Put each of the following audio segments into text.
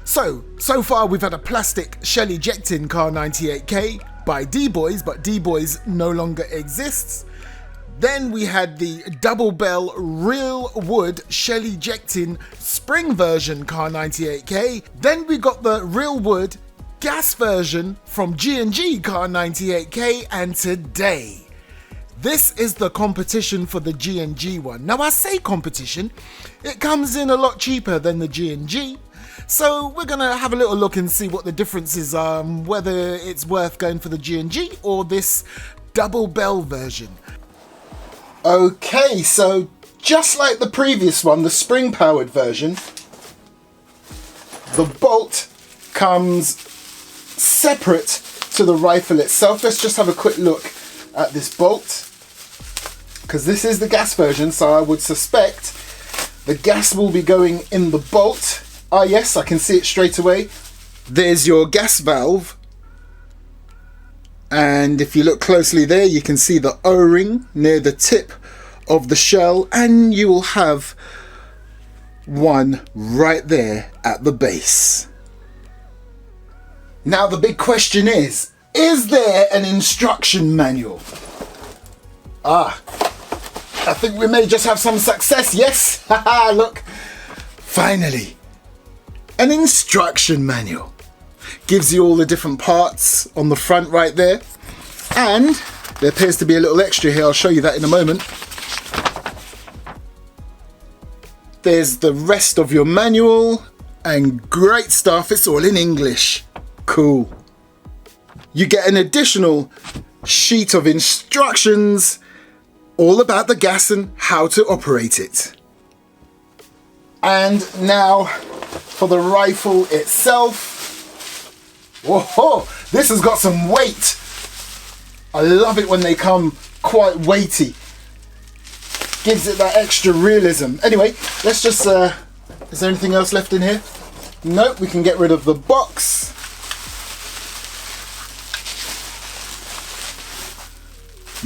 So far we've had a plastic shell ejecting Kar98k by D-Boys, but D-Boys no longer exists. Then we had the double bell real wood shell ejecting spring version Kar98k. Then we got the real wood gas version from G&G Kar98k, and today this is the competition for the G&G one. Now I say competition, it comes in a lot cheaper than the G&G. So we're gonna have a little look and see what the differences are, whether it's worth going for the G&G or this double bell version. Okay, so just like the previous one, the spring powered version, the bolt comes separate to the rifle itself. Let's just have a quick look at this bolt, because this is the gas version, so I would suspect the gas will be going in the bolt. Ah yes, I can see it straight away. There's your gas valve, and if you look closely there you can see the O-ring near the tip of the shell, and you will have one right there at the base. Now the big question is there an instruction manual? I think we may just have some success. Yes, haha, look, finally. An instruction manual. Gives you all the different parts on the front right there. And there appears to be a little extra here. I'll show you that in a moment. There's the rest of your manual. And great stuff. It's all in English. Cool. You get an additional sheet of instructions all about the gas and how to operate it. And now for the rifle itself. Whoa, this has got some weight. I love it when they come quite weighty. Gives it that extra realism. Anyway, let's just, is there anything else left in here? Nope, we can get rid of the box.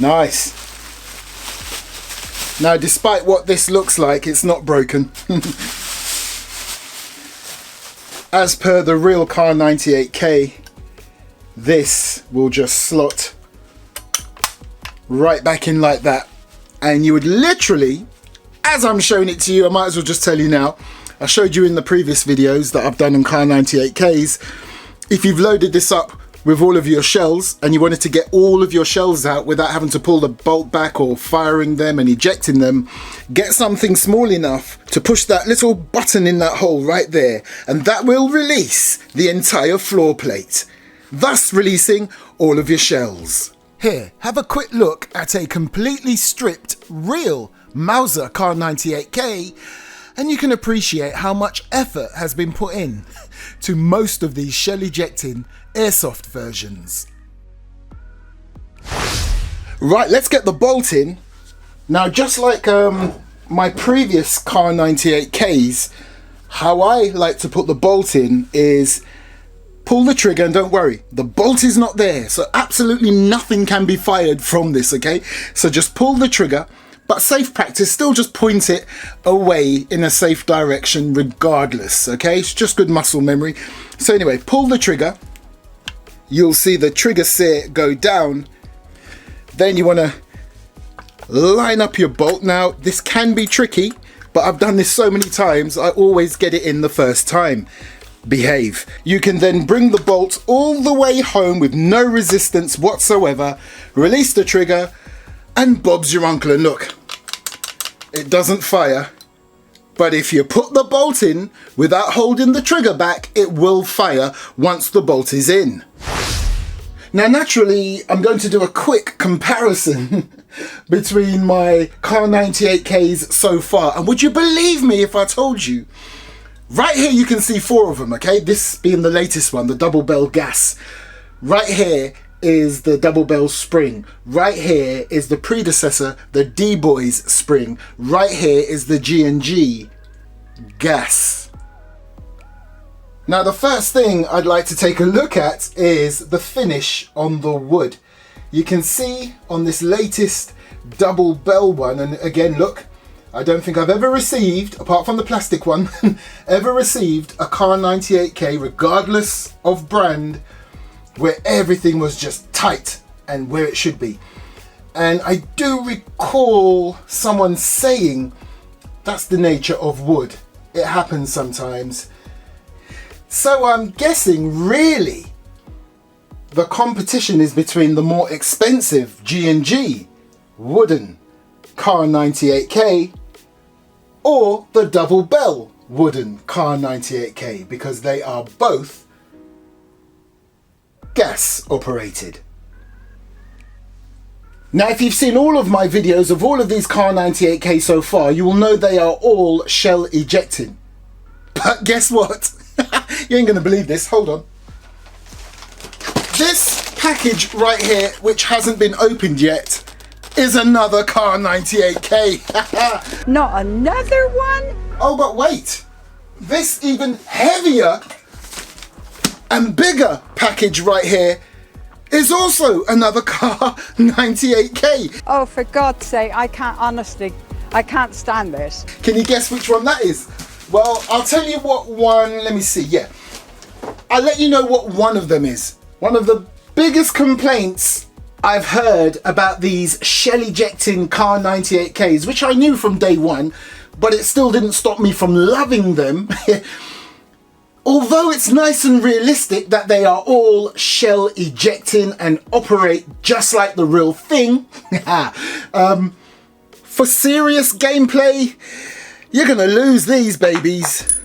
Nice. Now, despite what this looks like, it's not broken. As per the real Kar98k, this will just slot right back in like that. And you would literally, as I'm showing it to you, I might as well just tell you now, I showed you in the previous videos that I've done on Kar98ks, if you've loaded this up with all of your shells and you wanted to get all of your shells out without having to pull the bolt back or firing them and ejecting them, get something small enough to push that little button in that hole right there, and that will release the entire floor plate, thus releasing all of your shells. Here, have a quick look at a completely stripped real Mauser Kar98k, and you can appreciate how much effort has been put in to most of these shell ejecting Airsoft versions. Right, let's get the bolt in. Now, just like my previous Kar98ks, how I like to put the bolt in is pull the trigger and don't worry, the bolt is not there, so absolutely nothing can be fired from this, okay? So just pull the trigger, but safe practice, still just point it away in a safe direction regardless, okay? It's just good muscle memory. So anyway, pull the trigger. You'll see the trigger set go down. Then you want to line up your bolt. Now, this can be tricky, but I've done this so many times, I always get it in the first time. Behave. You can then bring the bolt all the way home with no resistance whatsoever, release the trigger, and Bob's your uncle. And look, it doesn't fire, but if you put the bolt in without holding the trigger back, it will fire once the bolt is in. Now, naturally, I'm going to do a quick comparison between my Kar98ks so far. And would you believe me if I told you? Right here, you can see 4 of them, okay? This being the latest one, the double bell gas. Right here is the double bell spring. Right here is the predecessor, the D-Boys spring. Right here is the G&G gas. Now, the first thing I'd like to take a look at is the finish on the wood. You can see on this latest double bell one, and again, look, I don't think I've ever received, apart from the plastic one, ever received a Kar98k, regardless of brand, where everything was just tight and where it should be. And I do recall someone saying that's the nature of wood. It happens sometimes. So I'm guessing really the competition is between the more expensive G&G wooden Kar98k or the double bell wooden Kar98k, because they are both gas operated. Now, if you've seen all of my videos of all of these Kar98k so far, you will know they are all shell ejecting. But guess what? You ain't gonna believe this, hold on. This package right here, which hasn't been opened yet, is another Kar98k. Not another one? Oh, but wait. This even heavier and bigger package right here is also another Kar98k. Oh, for God's sake, I can't stand this. Can you guess which one that is? Well, I'll tell you what one, let me see, yeah. I'll let you know what one of them is. One of the biggest complaints I've heard about these shell ejecting Kar98ks, which I knew from day one, but it still didn't stop me from loving them. Although it's nice and realistic that they are all shell ejecting and operate just like the real thing, for serious gameplay, you're gonna lose these babies.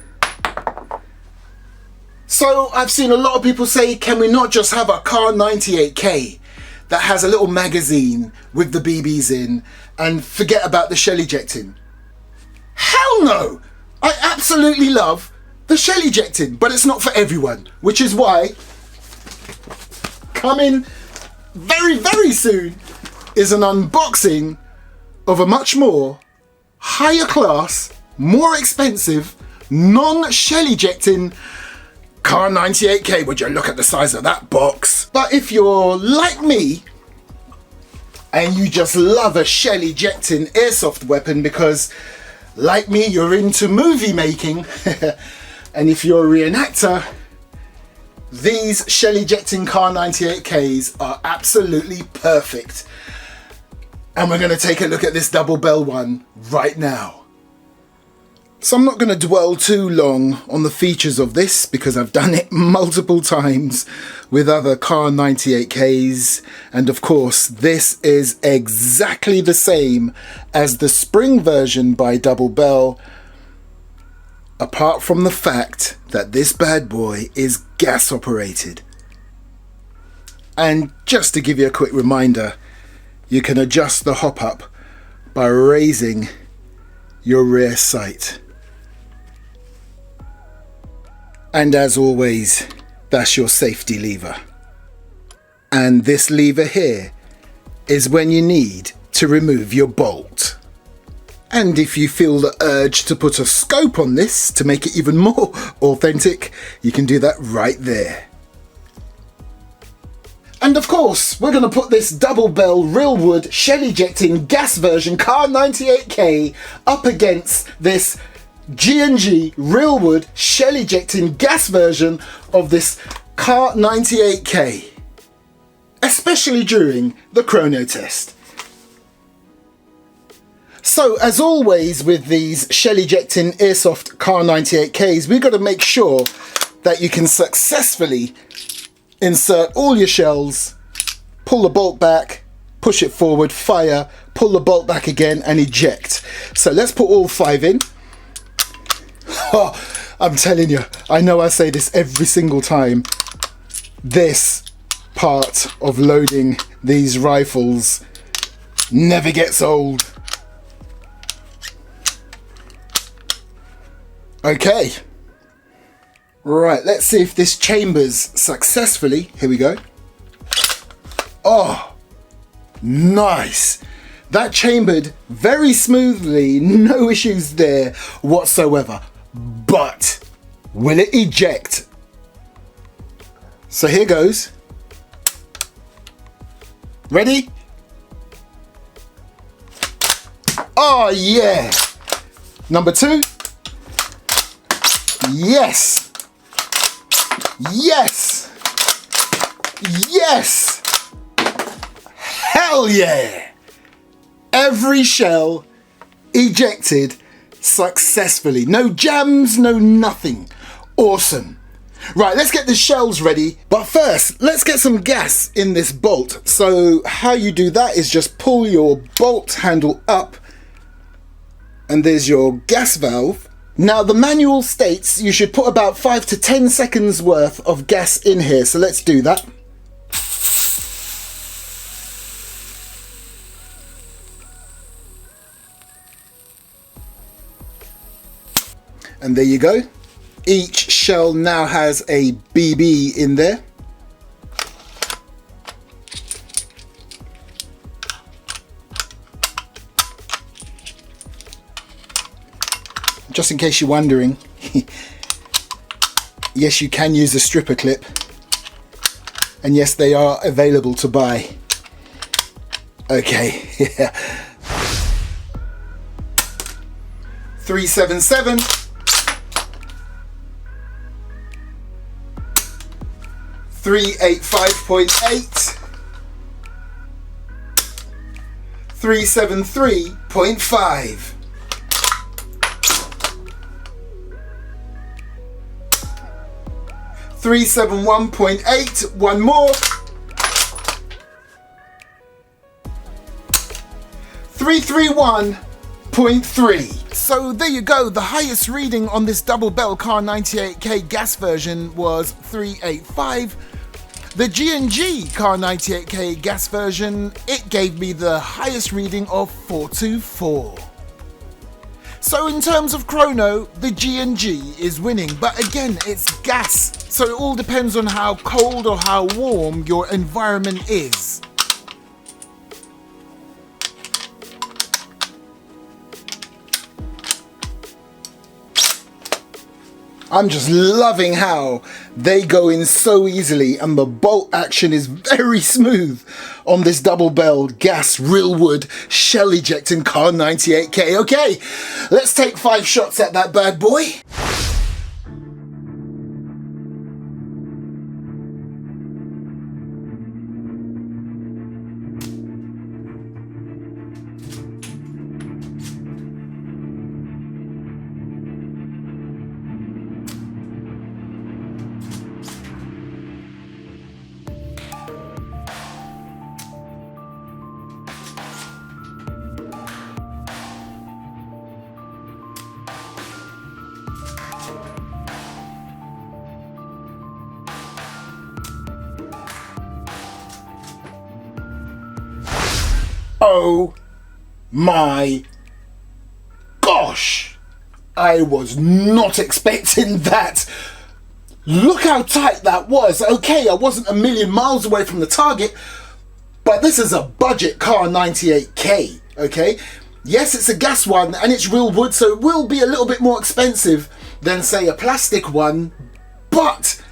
So I've seen a lot of people say, can we not just have a Kar98k that has a little magazine with the BBs in and forget about the shell ejecting? Hell no! I absolutely love the shell ejecting, but it's not for everyone, which is why coming very, very soon is an unboxing of a much more higher class, more expensive, non-shell ejecting Kar98k. Would you look at the size of that box? But if you're like me and you just love a shell ejecting airsoft weapon because, like me, you're into movie making, and if you're a reenactor, these shell ejecting Kar98ks are absolutely perfect. And we're going to take a look at this double bell one right now. So I'm not going to dwell too long on the features of this because I've done it multiple times with other Kar98ks, and of course this is exactly the same as the spring version by Double Bell, apart from the fact that this bad boy is gas operated. And just to give you a quick reminder, you can adjust the hop up by raising your rear sight. And as always, that's your safety lever. And this lever here is when you need to remove your bolt. And if you feel the urge to put a scope on this to make it even more authentic, you can do that right there. And of course, we're going to put this double bell real wood shell ejecting gas version Kar98k up against this G&G real wood shell ejecting gas version of this Kar98k, especially during the chrono test. So as always with these shell ejecting airsoft Kar98ks, we've got to make sure that you can successfully insert all your shells, pull the bolt back, push it forward, fire, pull the bolt back again and eject. So let's put all 5 in. Oh, I'm telling you, I know I say this every single time, this part of loading these rifles never gets old. Okay, right, let's see if this chambers successfully. Here we go. Oh, nice. That chambered very smoothly, no issues there whatsoever. But will it eject? So here goes. Ready? Oh yeah, Number 2. Yes. Yes. Yes. Hell yeah. Every shell ejected successfully. No jams, no nothing. Awesome. Right, let's get the shells ready. But first, let's get some gas in this bolt. So how you do that is just pull your bolt handle up and there's your gas valve. Now the manual states you should put about 5 to 10 seconds worth of gas in here. So let's do that. And there you go. Each shell now has a BB in there. Just in case you're wondering, yes, you can use a stripper clip. And yes, they are available to buy. Okay, yeah. 377. 385.8, 373.5, 371.8, one more, 331.3. So there you go, the highest reading on this double bell Kar98k gas version was 385. The G&G Kar98k gas version, it gave me the highest reading of 424. So in terms of chrono, the G&G is winning, but again, it's gas. So it all depends on how cold or how warm your environment is. I'm just loving how they go in so easily and the bolt action is very smooth on this double bell gas real wood shell ejecting Kar98k. Okay, let's take 5 shots at that bad boy. Oh my gosh, I was not expecting that. Look how tight that was. Okay, I wasn't a million miles away from the target, but this is a budget Kar98k, okay? Yes, it's a gas one and it's real wood, so it will be a little bit more expensive than say a plastic one, but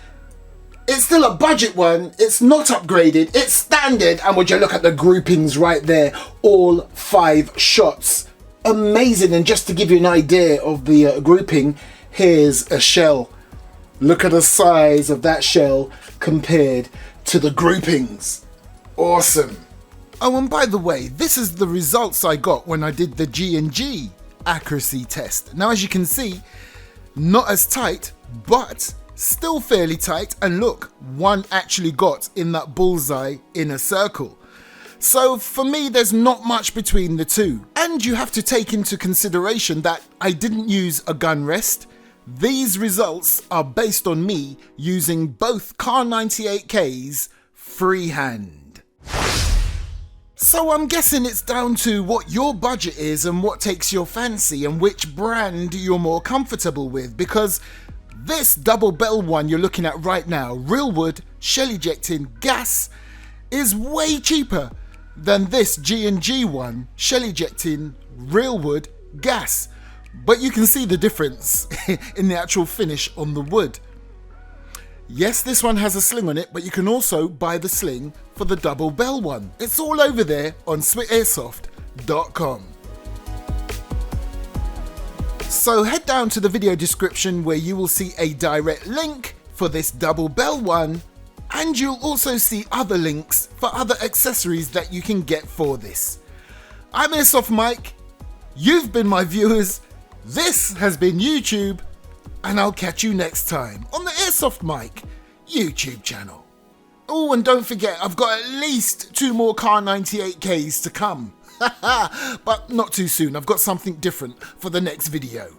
it's still a budget one. It's not upgraded, it's standard. And would you look at the groupings right there, all 5 shots, amazing. And just to give you an idea of the grouping, here's a shell. Look at the size of that shell compared to the groupings. Awesome. Oh, and by the way, this is the results I got when I did the G&G accuracy test. Now, as you can see, not as tight, but still fairly tight, and look, one actually got in that bullseye inner circle. So for me, there's not much between the two. And you have to take into consideration that I didn't use a gun rest. These results are based on me using both Kar98k's freehand. So I'm guessing it's down to what your budget is and what takes your fancy and which brand you're more comfortable with, because this double bell one you're looking at right now, real wood, shell ejecting, gas, is way cheaper than this G&G one, shell ejecting, real wood, gas. But you can see the difference in the actual finish on the wood. Yes, this one has a sling on it, but you can also buy the sling for the double bell one. It's all over there on sweetairsoft.com. So head down to the video description where you will see a direct link for this double bell one, and you'll also see other links for other accessories that you can get for this. I'm Airsoft Mike, you've been my viewers, this has been YouTube, and I'll catch you next time on the Airsoft Mike YouTube channel. Oh, and don't forget, I've got at least 2 more Kar98ks to come. But not too soon, I've got something different for the next video.